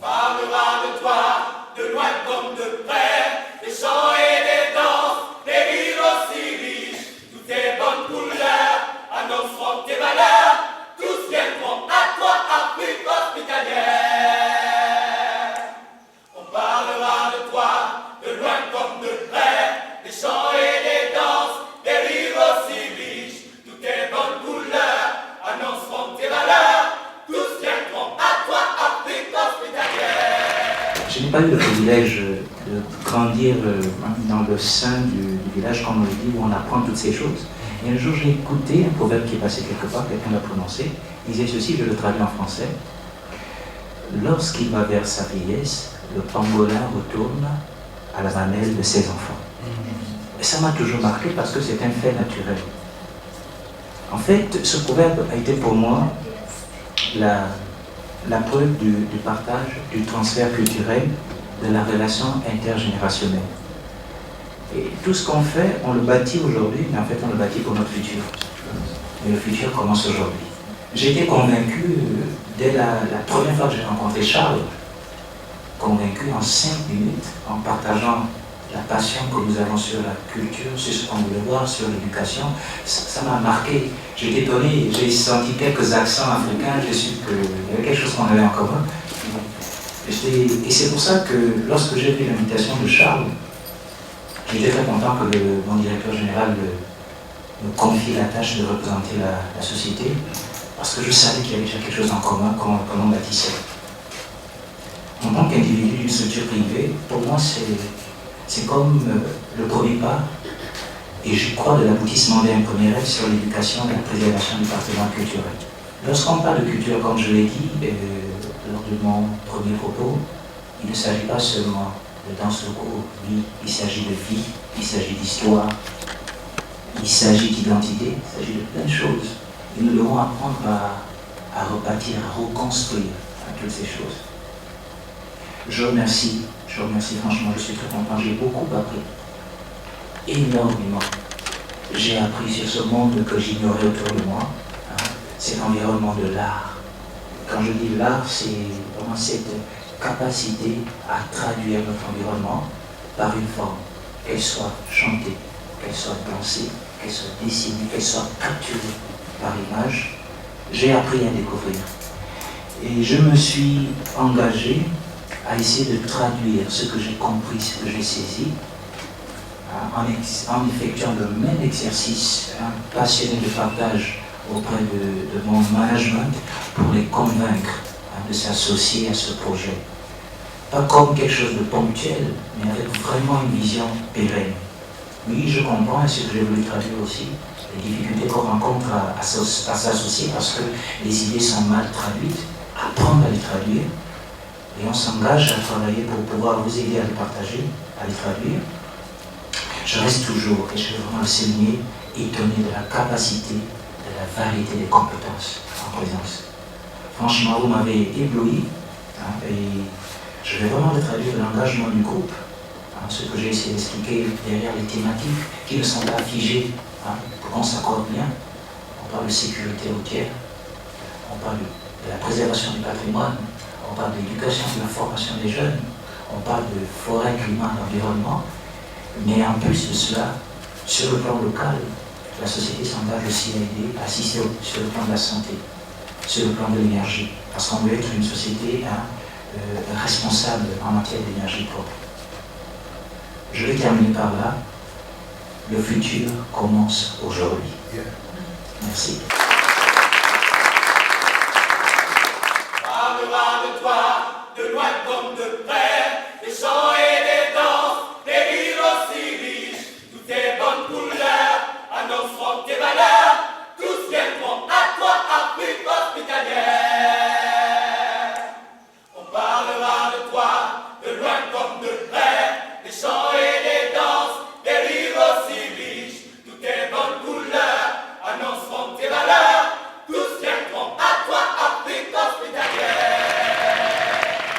parlera de toi, de loin comme de près, des chants et des danses, des rires aussi riches, toutes tes bonnes couleurs annonceront tes valeurs, tous viendront à toi, Afrique hospitalière. On parlera de toi, de loin comme de près, des chants et des danses, des rires aussi riches, toutes tes bonnes couleurs annonceront tes valeurs, tous viendront à toi, Afrique hospitalière. Je n'ai pas eu le privilège de grandir dans le sein du village, comme on le dit, où on apprend toutes ces choses. Et un jour, j'ai écouté un proverbe qui est passé quelque part, quelqu'un l'a prononcé. Il disait ceci, je le traduis en français. Lorsqu'il va vers sa vieillesse, le pangolin retourne à la mamelle de ses enfants. Et ça m'a toujours marqué parce que c'est un fait naturel. En fait, ce proverbe a été pour moi la preuve du partage, du transfert culturel, de la relation intergénérationnelle. Et tout ce qu'on fait, on le bâtit aujourd'hui, mais en fait on le bâtit pour notre futur. Et le futur commence aujourd'hui. J'étais convaincu, dès la première fois que j'ai rencontré Charles, convaincu en 5 minutes, en partageant la passion que nous avons sur la culture, sur ce qu'on voulait voir, sur l'éducation, ça m'a marqué. J'étais étonné, j'ai senti quelques accents africains, j'ai su qu'il y avait quelque chose qu'on avait en commun. Et c'est pour ça que lorsque j'ai pris l'invitation de Charles, j'étais très content que mon directeur général me confie la tâche de représenter la société, parce que je savais qu'il y avait déjà quelque chose en commun qu'on bâtissait. En tant qu'individu d'une structure privée, pour moi c'est comme le premier pas, et je crois de l'aboutissement d'un premier rêve sur l'éducation et la préservation du patrimoine culturel. Lorsqu'on parle de culture, comme je l'ai dit lors de mon premier propos, il ne s'agit pas seulement de danse locaux, oui, il s'agit de vie, il s'agit d'histoire, il s'agit d'identité, il s'agit de plein de choses. Et nous devons apprendre à rebâtir, à reconstruire toutes ces choses. Je remercie franchement, je suis très content, j'ai beaucoup appris, énormément. J'ai appris sur ce monde que j'ignorais autour de moi, cet environnement de l'art. Quand je dis l'art, c'est vraiment cette capacité à traduire notre environnement par une forme, qu'elle soit chantée, qu'elle soit dansée, qu'elle soit dessinée, qu'elle soit capturée par image. J'ai appris à découvrir. Et je me suis engagé à essayer de traduire ce que j'ai compris, ce que j'ai saisi, en effectuant le même exercice passionné de partage auprès de mon management pour les convaincre de s'associer à ce projet. Pas comme quelque chose de ponctuel, mais avec vraiment une vision pérenne. Oui, je comprends, et ce que j'ai voulu traduire aussi, les difficultés qu'on rencontre à s'associer parce que les idées sont mal traduites, apprendre à les traduire, et on s'engage à travailler pour pouvoir vous aider à les partager, à les traduire. Je reste toujours, et je veux vraiment le souligner, étonné de la capacité, de la variété des compétences en présence. Franchement, vous m'avez ébloui, et je vais vraiment le traduire de l'engagement du groupe, ce que j'ai essayé d'expliquer derrière les thématiques qui ne sont pas figées, pour qu'on s'accorde bien. On parle de sécurité routière, on parle de la préservation du patrimoine, on parle de l'éducation, de la formation des jeunes, on parle de forêt, climat, environnement, mais en plus de cela, sur le plan local, la société s'engage aussi à aider, à assister sur le plan de la santé, sur le plan de l'énergie, parce qu'on veut être une société responsable en matière d'énergie propre. Je vais terminer par là. Le futur commence aujourd'hui. Merci.